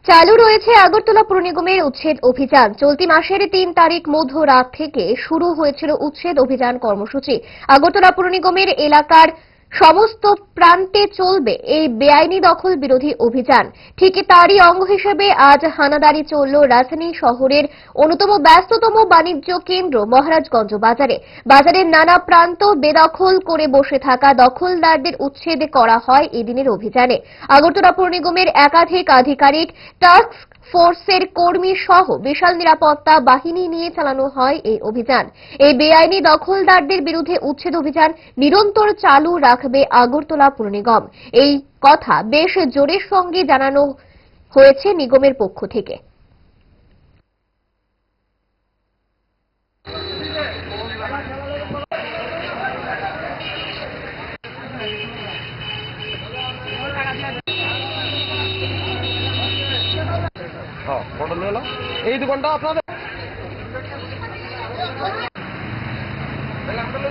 চালু রয়েছে আগরতলা পুর নিগমের উচ্ছেদ অভিযান। চলতি মাসের ৩ তারিখ মধ্যরাত থেকে শুরু হয়েছিল উচ্ছেদ অভিযান কর্মসূচি। আগরতলা পুর নিগমের এলাকার সমস্ত প্রান্তে চলবে এই বেআইনি দখল বিরোধী অভিযান। ঠিক তারই অঙ্গ হিসেবে আজ হানাদারি চলল রাজধানী শহরের অন্যতম ব্যস্ততম বাণিজ্য কেন্দ্র মহারাজগঞ্জ বাজারে। বাজারের নানা প্রান্ত বেদখল করে বসে থাকা দখলদারদের উচ্ছেদ করা হয় এদিনের অভিযানে। আগরতলা পুর নিগমের একাধিক আধিকারিক, টাস্ক ফোর্সের কর্মী সহ বিশাল নিরাপত্তা বাহিনী নিয়ে চালানো হয় এই অভিযান। এই বেআইনি দখলদারদের বিরুদ্ধে উচ্ছেদ অভিযান নিরন্তর চালু রাখবে আগরতলা পুর নিগম। এই কথা বেশ জোরের সঙ্গে জানানো হয়েছে নিগমের পক্ষ থেকে। এই দোকানটা আপনাদের।